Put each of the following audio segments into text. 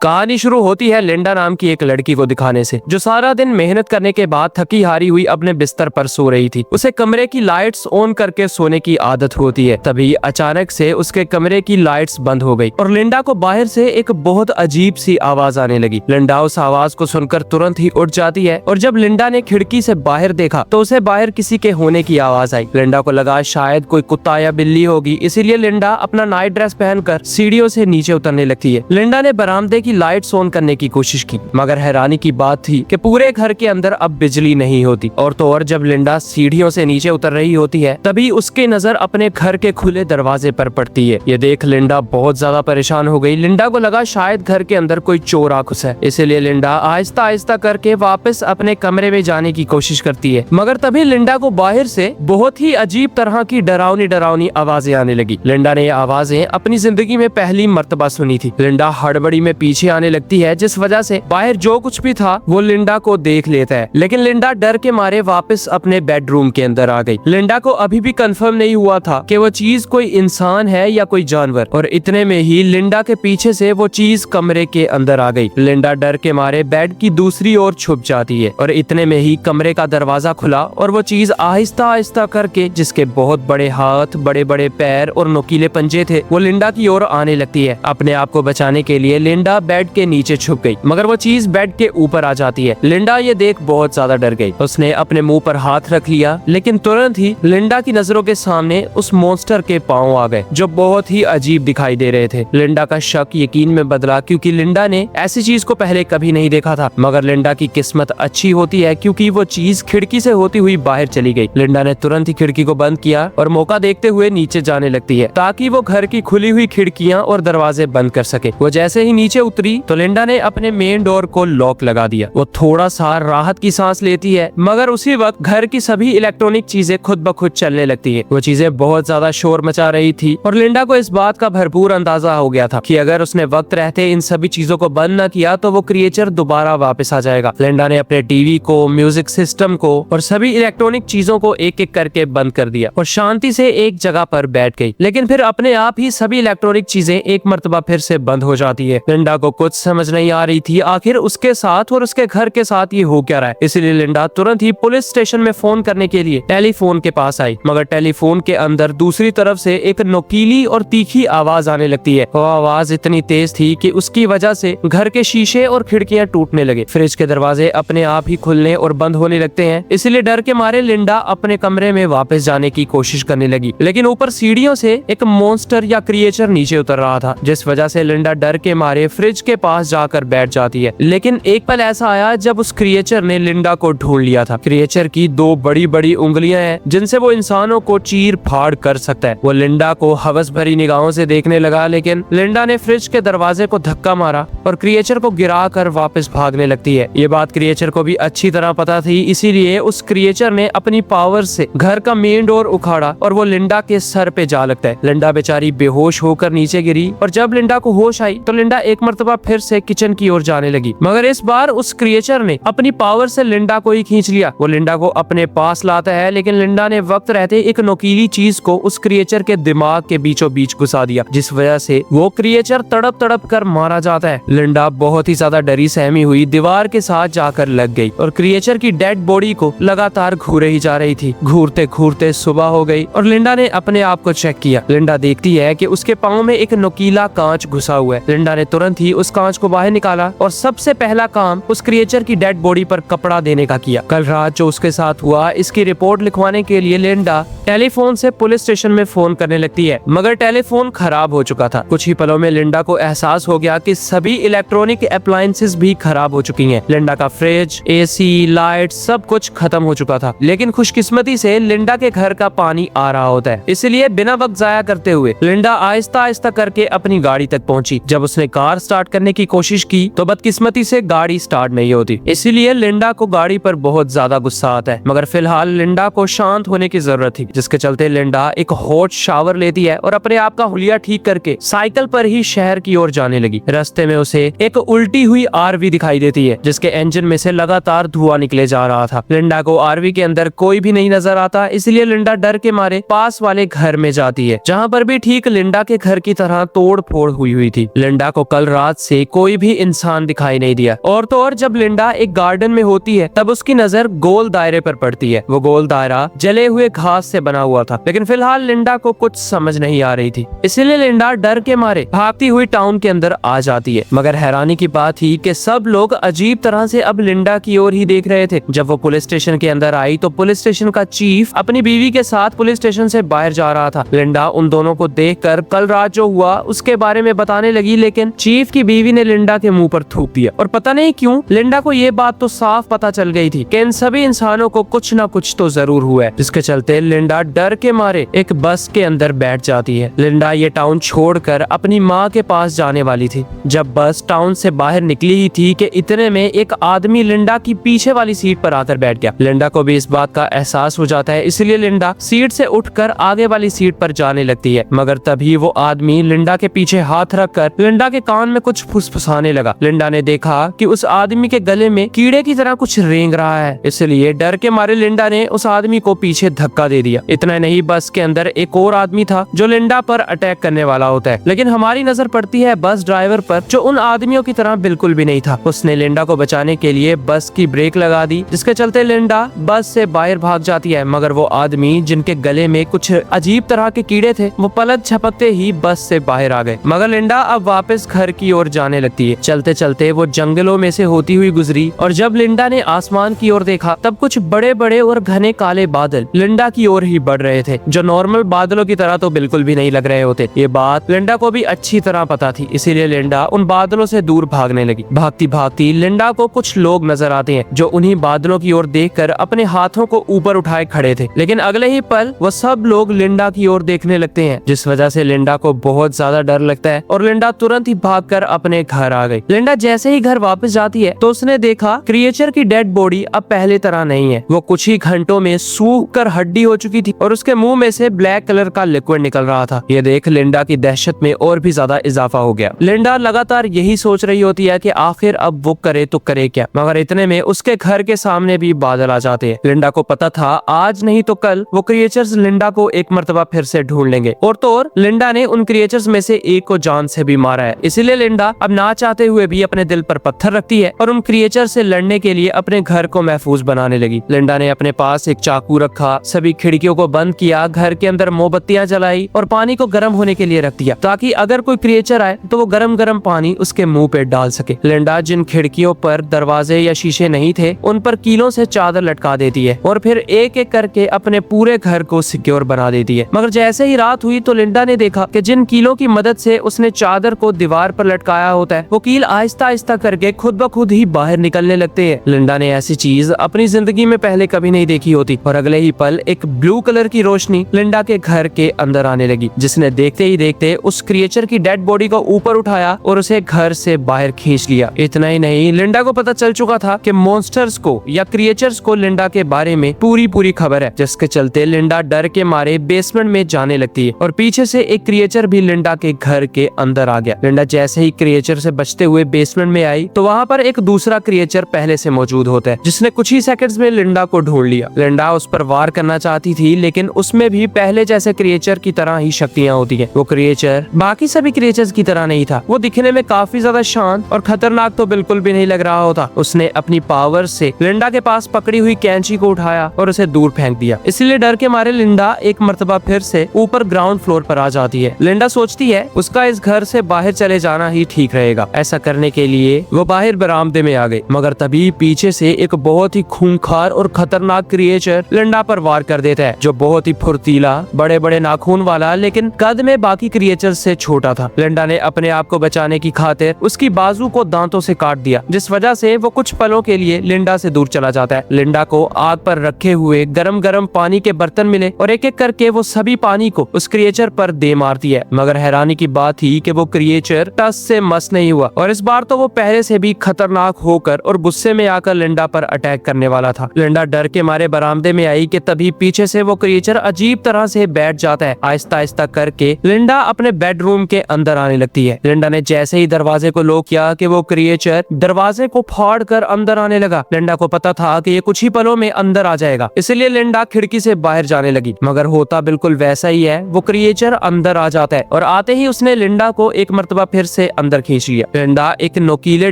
कहानी शुरू होती है लिंडा नाम की एक लड़की को दिखाने से, जो सारा दिन मेहनत करने के बाद थकी हारी हुई अपने बिस्तर पर सो रही थी। उसे कमरे की लाइट्स ऑन करके सोने की आदत होती है। तभी अचानक से उसके कमरे की लाइट्स बंद हो गई और लिंडा को बाहर से एक बहुत अजीब सी आवाज आने लगी। लिंडा उस आवाज को सुनकर तुरंत ही उठ जाती है और जब लिंडा ने खिड़की से बाहर देखा तो उसे बाहर किसी के होने की आवाज आई। लिंडा को लगा शायद कोई कुत्ता या बिल्ली होगी, इसीलिए लिंडा अपना नाइट ड्रेस पहनकर सीढ़ियों से नीचे उतरने लगती है। लिंडा ने बरामदे की लाइट्स ऑन करने की कोशिश की, मगर हैरानी की बात थी कि पूरे घर के अंदर अब बिजली नहीं होती। और तो और जब लिंडा सीढ़ियों से नीचे उतर रही होती है तभी उसकी नजर अपने घर के खुले दरवाजे पर पड़ती है। ये देख लिंडा बहुत ज्यादा परेशान हो गई। लिंडा को लगा शायद घर के अंदर कोई चोर आ घुसा है, इसलिए लिंडा आहिस्ता आहिस्ता करके वापस अपने कमरे में जाने की कोशिश करती है। मगर तभी लिंडा को बाहर से बहुत ही अजीब तरह की डरावनी डरावनी आवाजें आने लगी। लिंडा ने ये आवाजें अपनी जिंदगी में पहली मर्तबा सुनी थी। लिंडा हड़बड़ी में पीछे आने लगती है, जिस वजह से बाहर जो कुछ भी था वो लिंडा को देख लेता है। लेकिन लिंडा डर के मारे वापस अपने बेडरूम के अंदर आ गई। लिंडा को अभी भी कंफर्म नहीं हुआ था कि वो चीज कोई इंसान है या कोई जानवर, और इतने में ही लिंडा के पीछे से वो चीज कमरे के अंदर आ गई। लिंडा डर के मारे बेड की दूसरी ओर छुप जाती है और इतने में ही कमरे का दरवाजा खुला और वो चीज आहिस्ता आहिस्ता करके, जिसके बहुत बड़े हाथ, बड़े बड़े पैर और नुकीले पंजे थे, वो लिंडा की ओर आने लगती है। अपने आप को बचाने के लिए लिंडा बेड के नीचे छुप गई, मगर वो चीज बेड के ऊपर आ जाती है। लिंडा ये देख बहुत ज्यादा डर गई। उसने अपने मुंह पर हाथ रख लिया, लेकिन तुरंत ही लिंडा की नजरों के सामने उस मॉन्स्टर के पांव आ गए, जो बहुत ही अजीब दिखाई दे रहे थे। लिंडा का शक यकीन में बदला, क्योंकि लिंडा ने ऐसी चीज को पहले कभी नहीं देखा था। मगर लिंडा की किस्मत अच्छी होती है, क्योंकि वो चीज खिड़की से होती हुई बाहर चली गई। लिंडा ने तुरंत ही खिड़की को बंद किया और मौका देखते हुए नीचे जाने लगती है, ताकि वो घर की खुली हुई खिड़कियां और दरवाजे बंद कर सके। वो जैसे ही नीचे उतरी तो लिंडा ने अपने मेन डोर को लॉक लगा दिया। वो थोड़ा सा राहत की सांस लेती है, मगर उसी वक्त घर की सभी इलेक्ट्रॉनिक चीजें खुद ब खुद चलने लगती है। वो चीजें बहुत ज्यादा शोर मचा रही थी और लिंडा को इस बात का भरपूर अंदाजा हो गया था कि अगर उसने वक्त रहते इन सभी चीजों को बंद न किया तो वो क्रिएचर दोबारा वापस आ जाएगा। लिंडा ने अपने टीवी को, म्यूजिक सिस्टम को और सभी इलेक्ट्रॉनिक चीजों को एक एक करके बंद कर दिया और शांति से एक जगह पर बैठ गई। लेकिन फिर अपने आप ही सभी इलेक्ट्रॉनिक चीजें एक मर्तबा फिर से बंद हो जाती है। लिंडा को कुछ समझ नहीं आ रही थी आखिर उसके साथ और उसके घर के साथ ये हो क्या रहा है। इसलिए लिंडा तुरंत ही पुलिस स्टेशन में फोन करने के लिए टेलीफोन के पास आई, मगर टेलीफोन के अंदर दूसरी तरफ से एक नुकीली और तीखी आवाज आने लगती है। वो आवाज इतनी तेज थी कि उसकी वजह से घर के शीशे और खिड़कियां टूटने लगे। फ्रिज के दरवाजे अपने आप ही खुलने और बंद होने लगते हैं। इसलिए डर के मारे लिंडा अपने कमरे में वापस जाने की कोशिश करने लगी, लेकिन ऊपर सीढ़ियों से एक मॉन्स्टर या क्रिएचर नीचे उतर रहा था, जिस वजह से लिंडा डर के मारे फ्रिज के पास जाकर बैठ जाती है। लेकिन एक पल ऐसा आया जब उस क्रिएचर ने लिंडा को ढूंढ लिया था। क्रिएचर की दो बड़ी बड़ी उंगलियां हैं, जिनसे वो इंसानों को चीर फाड़ कर सकता है। वो लिंडा को हवस भरी निगाहों से देखने लगा, लेकिन लिंडा ने फ्रिज के दरवाजे को धक्का मारा और क्रिएचर को गिरा कर वापस भागने लगती है। ये बात क्रिएचर को भी अच्छी तरह पता थी, इसीलिए उस क्रिएचर ने अपनी पावर से घर का मेन डोर उखाड़ा और वो लिंडा के सर पे जा लगता है। लिंडा बेचारी बेहोश होकर नीचे गिरी और जब लिंडा को होश आई तो लिंडा एक मर्तबा फिर से किचन की ओर जाने लगी, मगर इस बार उस क्रिएचर ने अपनी पावर से लिंडा को ही खींच लिया। वो लिंडा को अपने पास लाता है, लेकिन लिंडा ने वक्त रहते एक नुकीली चीज को उस क्रिएचर के दिमाग के बीचों बीच घुसा दिया, जिस वजह से वो क्रिएचर तड़प तड़प कर मारा जाता है। लिंडा बहुत ही ज्यादा डरी सहमी हुई दीवार के साथ जाकर लग गई और क्रिएचर की डेड बॉडी को लगातार घूरे ही जा रही थी। घूरते घूरते सुबह हो गई और लिंडा ने अपने आप को चेक किया। लिंडा देखती है कि उसके पाँव में एक नुकीला कांच घुसा हुआ है। लिंडा ने तुरंत ही उस कांच को बाहर निकाला और सबसे पहला काम उस क्रिएचर की डेड बॉडी पर कपड़ा देने का किया। कल रात जो उसके साथ हुआ इसकी रिपोर्ट लिखवाने के लिए लिंडा टेलीफोन से पुलिस स्टेशन में फोन करने लगती है, मगर टेलीफोन खराब हो चुका था। कुछ ही पलों में लिंडा को एहसास हो गया कि सभी इलेक्ट्रॉनिक अप्लायंसेस भी खराब हो चुकी हैं। लिंडा का फ्रिज, एसी, लाइट सब कुछ खत्म हो चुका था। लेकिन खुशकिस्मती से लिंडा के घर का पानी आ रहा होता है, इसलिए बिना वक्त जाया करते हुए लिंडा आहिस्ता आहिस्ता करके अपनी गाड़ी तक पहुंची। जब उसने कार स्टार्ट करने की कोशिश की तो बदकिस्मती से गाड़ी स्टार्ट नहीं होती, इसीलिए लिंडा को गाड़ी पर बहुत ज्यादा गुस्सा आता है। मगर फिलहाल लिंडा को शांत होने की जरूरत थी, जिसके चलते लिंडा एक हॉट शावर लेती है और अपने आप का हुलिया ठीक करके साइकिल पर ही शहर की ओर जाने लगी। रास्ते में उसे एक उल्टी हुई आरवी दिखाई देती है, जिसके इंजन में से लगातार धुआं निकले जा रहा था। लिंडा को आरवी के अंदर कोई भी नहीं नजर आता, इसलिए लिंडा डर के मारे पास वाले घर में जाती है, जहाँ पर भी ठीक लिंडा के घर की तरह तोड़ फोड़ हुई थी। लिंडा को कल रात बाद से कोई भी इंसान दिखाई नहीं दिया। और तो और जब लिंडा एक गार्डन में होती है तब उसकी नजर गोल दायरे पर पड़ती है। वो गोल दायरा जले हुए घास से बना हुआ था, लेकिन फिलहाल लिंडा को कुछ समझ नहीं आ रही थी, इसीलिए लिंडा डर के मारे भागती हुई टाउन के अंदर आ जाती है। मगर हैरानी की बात थी कि सब लोग अजीब तरह से अब लिंडा की ओर ही देख रहे थे। जब वो पुलिस स्टेशन के अंदर आई तो पुलिस स्टेशन का चीफ अपनी बीवी के साथ पुलिस स्टेशन से बाहर जा रहा था। लिंडा उन दोनों को देखकर कल रात जो हुआ उसके बारे में बताने लगी, लेकिन चीफ की बीवी ने लिंडा के मुंह पर थूक दिया। और पता नहीं क्यों लिंडा को ये बात तो साफ पता चल गई थी कि इन सभी इंसानों को कुछ न कुछ तो जरूर हुआ है, जिसके चलते लिंडा डर के मारे एक बस के अंदर बैठ जाती है। लिंडा ये टाउन छोड़कर अपनी माँ के पास जाने वाली थी। जब बस टाउन से बाहर निकली ही थी कि इतने में एक आदमी लिंडा की पीछे वाली सीट पर आकर बैठ गया। लिंडा को भी इस बात का एहसास हो जाता है, इसलिए लिंडा सीट से उठकर आगे वाली सीट पर जाने लगती है। मगर तभी वो आदमी लिंडा के पीछे हाथ रखकर लिंडा के कान में कुछ फुसफुसाने लगा। लिंडा ने देखा कि उस आदमी के गले में कीड़े की तरह कुछ रेंग रहा है, इसलिए डर के मारे लिंडा ने उस आदमी को पीछे धक्का दे दिया। इतना नहीं, बस के अंदर एक और आदमी था जो लिंडा पर अटैक करने वाला होता है, लेकिन हमारी नजर पड़ती है बस ड्राइवर पर, जो उन आदमियों की तरह बिल्कुल भी नहीं था। उसने लिंडा को बचाने के लिए बस की ब्रेक लगा दी, जिसके चलते लिंडा बस से बाहर भाग जाती है। मगर वो आदमी जिनके गले में कुछ अजीब तरह के कीड़े थे वो पलक झपकते ही बस से बाहर आ गए। मगर लिंडा अब वापस घर की ओर जाने लगती है। चलते चलते वो जंगलों में से होती हुई गुजरी और जब लिंडा ने आसमान की ओर देखा तब कुछ बड़े बड़े और घने काले बादल लिंडा की ओर ही बढ़ रहे थे, जो नॉर्मल बादलों की तरह तो बिल्कुल भी नहीं लग रहे होते। ये बात लिंडा को भी अच्छी तरह पता थी, इसीलिए लिंडा उन बादलों से दूर भागने लगी। भागती भागती लिंडा को कुछ लोग नजर आते हैं जो उन्हीं बादलों की ओर देखकर अपने हाथों को ऊपर उठाए खड़े थे, लेकिन अगले ही पल वो सब लोग लिंडा की ओर देखने लगते हैं, जिस वजह से लिंडा को बहुत ज्यादा डर लगता है और लिंडा तुरंत ही भागकर अपने घर आ गई। लिंडा जैसे ही घर वापस जाती है तो उसने देखा क्रिएचर की डेड बॉडी अब पहले तरह नहीं है। वो कुछ ही घंटों में सूख कर हड्डी हो चुकी थी और उसके मुंह में से ब्लैक कलर का लिक्विड निकल रहा था। ये देख लिंडा की दहशत में और भी ज्यादा इजाफा हो गया। लिंडा लगातार यही सोच रही होती है कि आखिर अब वो करे तो करे क्या, मगर इतने में उसके घर के सामने भी बादल आ जाते हैं। लिंडा को पता था आज नहीं तो कल वो क्रिएचर्स लिंडा को एक मर्तबा फिर से ढूंढ लेंगे, और तो और लिंडा ने उन क्रिएचर्स में से एक को जान से भी मारा है। इसीलिए लिंडा अब ना चाहते हुए भी अपने दिल पर पत्थर रखती है और उन क्रिएचर से लड़ने के लिए अपने घर को महफूज बनाने लगी। लिंडा ने अपने पास एक चाकू रखा, सभी खिड़कियों को बंद किया, घर के अंदर मोमबत्तियां जलाई और पानी को गर्म होने के लिए रख दिया, ताकि अगर कोई क्रिएचर आए तो वो गरम गरम पानी उसके मुंह पे डाल सके। लिंडा जिन खिड़कियों पर दरवाजे या शीशे नहीं थे उन पर कीलों से चादर लटका देती है और फिर एक एक करके अपने पूरे घर को सिक्योर बना देती है। मगर जैसे ही रात हुई तो लिंडा ने देखा कि जिन कीलों की मदद से उसने चादर को दीवार पर लटकाया होता है वो कील आहिस्ता आहिस्ता करके खुद ब खुद ही बाहर निकलने लगते हैं। लिंडा ने ऐसी चीज अपनी जिंदगी में पहले कभी नहीं देखी होती और अगले ही पल एक ब्लू कलर की रोशनी लिंडा के घर के अंदर आने लगी, जिसने देखते ही देखते उस क्रिएचर की डेड बॉडी को ऊपर उठाया और उसे घर से बाहर खींच लिया। इतना ही नहीं, लिंडा को पता चल चुका था कि मॉन्स्टर्स को या क्रिएचर्स को लिंडा के बारे में पूरी खबर है, जिसके चलते लिंडा डर के मारे बेसमेंट में जाने लगती है और पीछे से एक क्रिएचर भी लिंडा के घर के अंदर आ गया। लिंडा जैसे ही क्रिएचर से बचते हुए बेसमेंट में आई तो वहाँ पर एक दूसरा क्रिएचर पहले से मौजूद होता है, जिसने कुछ ही सेकंड्स में लिंडा को ढूंढ लिया। लिंडा उस पर वार करना चाहती थी, लेकिन उसमें भी पहले जैसे क्रिएचर की तरह ही शक्तियाँ होती है। वो क्रिएचर बाकी सभी क्रिएचर्स की तरह नहीं था, वो दिखने में काफी ज्यादा शांत और खतरनाक तो बिल्कुल भी नहीं लग रहा होता। उसने अपनी पावर से लिंडा के पास पकड़ी हुई कैंची को उठाया और उसे दूर फेंक दिया। इसलिए डर के मारे लिंडा एक मर्तबा फिर से ऊपर ग्राउंड फ्लोर पर आ जाती है। लिंडा सोचती है उसका इस घर से बाहर चले जाना ही ठीक रहेगा। ऐसा करने के लिए वो बाहर बरामदे में आ गई, मगर तभी पीछे से एक बहुत ही खूंखार और खतरनाक क्रिएचर लिंडा पर वार कर देता है, जो बहुत ही फुर्तीला, बड़े बड़े नाखून वाला, लेकिन कद में बाकी क्रिएचर से छोटा था। लिंडा ने अपने आप को बचाने की खातिर उसकी बाजू को दांतों से काट दिया, जिस वजह से वो कुछ पलों के लिए लिंडा से दूर चला जाता है। लिंडा को आग पर रखे हुए गरम गरम पानी के बर्तन मिले और एक एक करके वो सभी पानी को उस क्रिएचर पर दे मारती है। मगर हैरानी की बात थी कि वो क्रिएचर टस से मस नहीं हुआ और इस बार तो वो पहले से भी खतरनाक होकर और गुस्से में आकर लिंडा पर अटैक करने वाला था। लिंडा डर के मारे बरामदे में आई कि तभी पीछे से वो क्रिएचर अजीब तरह से बैठ जाता है। आहिस्ता आहिस्ता करके लिंडा अपने बेडरूम के अंदर आने लगती है। लिंडा ने जैसे ही दरवाजे को लॉक किया कि वो क्रिएचर दरवाजे को फाड़ कर अंदर आने लगा। लिंडा को पता था कि ये कुछ ही पलों में अंदर आ जाएगा, इसलिए लिंडा खिड़की से बाहर जाने लगी, मगर होता बिल्कुल वैसा ही है। वो क्रिएचर अंदर आ जाता है और आते ही उसने लिंडा को एक मर्तबा फिर से अंदर खींच लिया। लिंडा एक नोकीले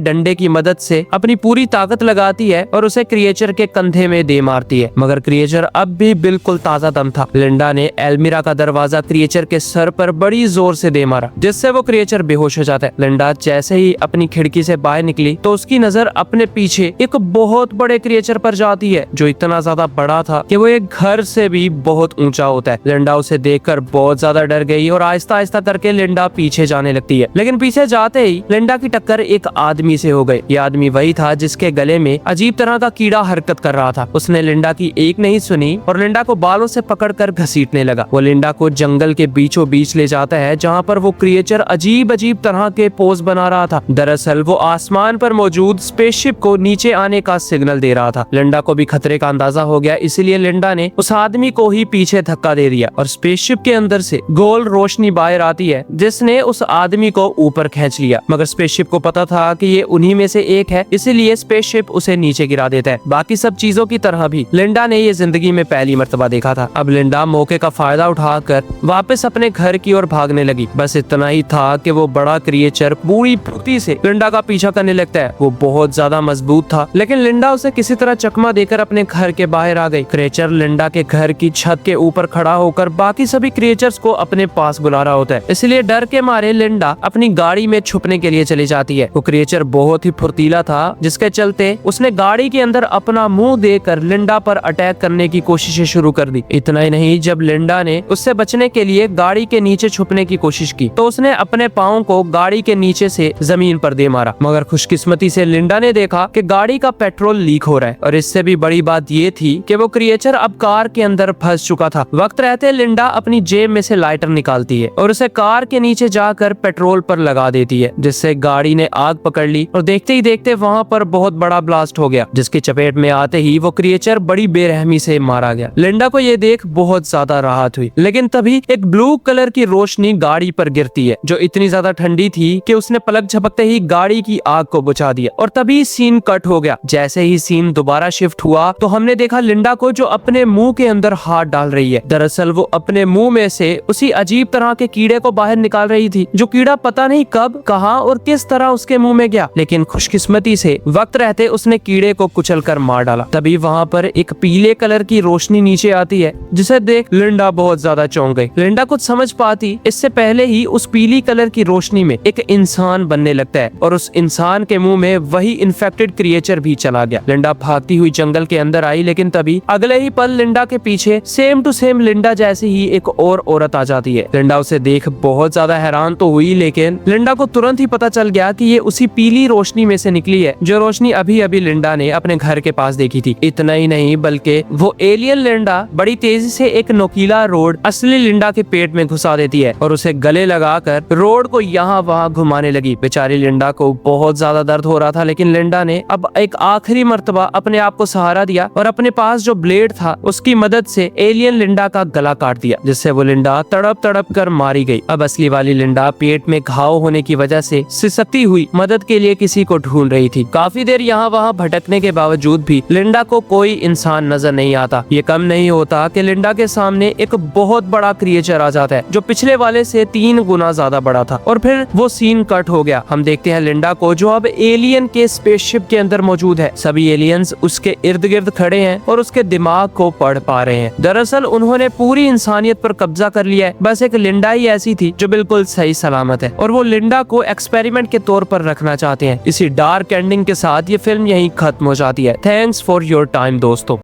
डंडे की मदद से अपनी पूरी ताकत लगाती है और उसे क्रिएचर के कंधे में दे मारती है, मगर क्रिएचर अब भी बिल्कुल ताजा दम था। लिंडा ने एल्मीरा का दरवाजा क्रिएचर के सर पर बड़ी जोर से दे मारा, जिससे वो क्रिएचर बेहोश हो जाता है। लिंडा जैसे ही अपनी खिड़की से बाहर निकली तो उसकी नजर अपने पीछे एक बहुत बड़े क्रिएचर पर जाती है, जो इतना ज्यादा बड़ा था कि वो एक घर से भी बहुत ऊंचा होता है। लिंडा उसे देखकर बहुत ज्यादा डर गई और आहिस्ता आहिस्ता करके लिंडा पीछे जाने लगती है, लेकिन पीछे जाते ही लिंडा की टक्कर एक आदमी से हो गई। ये आदमी वही था जिसके गले में अजीब तरह का कीड़ा हरकत कर रहा था। उसने लिंडा की एक नहीं सुनी और लिंडा को बालों से पकड़कर घसीटने लगा। वो लिंडा को जंगल के बीचों बीच ले जाता है, जहाँ पर वो क्रिएचर अजीब अजीब तरह के पोज बना रहा था। दरअसल वो आसमान पर मौजूद स्पेसशिप को नीचे आने का सिग्नल दे रहा था। लिंडा को भी खतरे का अंदाजा हो गया, इसलिए लिंडा ने उस आदमी को ही पीछे धक्का दे दिया और स्पेसशिप के अंदर से गोल रोशनी बाहर आती है, जिसने उस आदमी को ऊपर खींच लिया। मगर स्पेसशिप को पता था कि ये उन्हीं में से एक है, इसलिए स्पेसशिप उसे नीचे गिरा देता है। बाकी सब चीजों की तरह भी लिंडा ने ये जिंदगी में पहली मर्तबा देखा था। अब लिंडा मौके का फायदा उठाकर वापस अपने घर की ओर भागने लगी। बस इतना ही था कि वो बड़ा क्रिएचर पूरी फुर्ती से लिंडा का पीछा करने लगता है। वो बहुत ज्यादा मजबूत था, लेकिन लिंडा उसे किसी तरह चकमा देकर अपने घर के बाहर आ गई। क्रिएचर लिंडा के घर की छत के ऊपर खड़ा होकर बाकी सभी क्रिएचर्स को अपने पास बुला रहा होता है, इसलिए डर के मारे लिंडा अपनी गाड़ी में छुपने के लिए चली जाती है। वो क्रिएचर बहुत ही फुर्तीला था, जिसके चलते उसने गाड़ी के अंदर अपना मुंह देकर लिंडा पर अटैक करने की कोशिशें शुरू कर दी। इतना ही नहीं, जब लिंडा ने उससे बचने के लिए गाड़ी के नीचे छुपने की कोशिश की तो उसने अपने पाँव को गाड़ी के नीचे से जमीन पर दे मारा। मगर खुशकिस्मती से लिंडा ने देखा कि गाड़ी का पेट्रोल लीक हो रहा है, और इससे भी बड़ी बात ये थी कि वो क्रिएचर अब कार के अंदर फंस चुका था। वक्त रहते लिंडा अपनी जेब में से लाइटर निकालती है और उसे कार के नीचे जाकर पेट्रोल पर लगा देती है, जिससे गाड़ी ने आग पकड़ ली और देखते ही देखते वहाँ पर बहुत बड़ा ब्लास्ट हो गया, जिसकी चपेट में आते ही वो क्रिएचर बड़ी बेरहमी से मारा गया। लिंडा को ये देख बहुत ज्यादा राहत हुई, लेकिन तभी एक ब्लू कलर की रोशनी गाड़ी पर गिरती है, जो इतनी ज्यादा ठंडी थी कि उसने पलक झपकते ही गाड़ी की आग को बुझा दिया और तभी सीन कट हो गया। जैसे ही सीन दोबारा शिफ्ट हुआ तो हमने देखा लिंडा को जो अपने मुंह के अंदर हाथ डाल रही है। दरअसल वो अपने मुंह में से उसी अजीब तरह के कीड़े को बाहर निकाल रही थी, जो कीड़ा पता नहीं कब, कहां और किस तरह उसके मुंह में गया, लेकिन खुशकिस्मती से वक्त रहते उसने कीड़े को कुचल कर मार डाला। तभी वहाँ पर एक पीले कलर की रोशनी नीचे आती है, जिसे देख लिंडा बहुत ज्यादा चौंक गई। लिंडा कुछ समझ पाती इससे पहले ही उस पीली कलर की रोशनी में एक इंसान बनने लगता है और उस इंसान के मुंह में वही इन्फेक्टेड क्रिएचर भी चला गया। लिंडा भागती हुई जंगल के अंदर आई, लेकिन तभी अगले ही पल लिंडा के पीछे सेम टू सेम लिंडा जैसी ही एक और औरत आ जाती है। लिंडा उसे देख बहुत ज्यादा हैरान तो हुई, लेकिन लिंडा को तुरंत ही पता चल गया कि ये उसी पीली रोशनी में से निकली है, जो रोशनी अभी अभी लिंडा ने अपने घर के पास देखी थी। इतना ही नहीं, बल्कि वो एलियन लिंडा बड़ी तेजी से एक नोकीला रोड असली लिंडा के पेट में घुसा देती है और उसे गले लगाकर रोड को यहाँ वहाँ घुमाने लगी। बेचारी लिंडा को बहुत ज्यादा दर्द हो रहा था, लेकिन लिंडा ने अब एक आखिरी मर्तबा अपने आप को सहारा दिया और अपने पास जो ब्लेड था उसकी मदद से एलियन लिंडा का गला काट दिया, जिससे वो लिंडा तड़प तड़प कर मारी गई। अब असली वाली लिंडा पेट में घाव होने की वजह से सिसकती हुई मदद के लिए किसी को ढूंढ रही थी। काफी देर यहाँ वहाँ भटकने के बावजूद भी लिंडा को कोई इंसान नजर नहीं आता। ये कम नहीं होता कि लिंडा के सामने एक बहुत बड़ा क्रिएचर आ जाता है, जो पिछले वाले से 3 गुना ज्यादा बड़ा था, और फिर वो सीन कट हो गया। हम देखते हैं लिंडा को, जो अब एलियन के स्पेसशिप के अंदर मौजूद है। सभी एलियंस उसके इर्द गिर्द खड़े हैं और उसके दिमाग को पढ़ पा रहे हैं। दरअसल उन्होंने पूरी इंसानियत पर कब्जा कर लिया है, बस एक लिंडा ही ऐसी थी जो बिल्कुल सही सलामत है, और वो लिंडा को एक्सपेरिमेंट के तौर पर रखना चाहते हैं। इसी डार्क एंडिंग के साथ ये फिल्म यहीं खत्म हो जाती है। थैंक्स फॉर योर टाइम दोस्तों।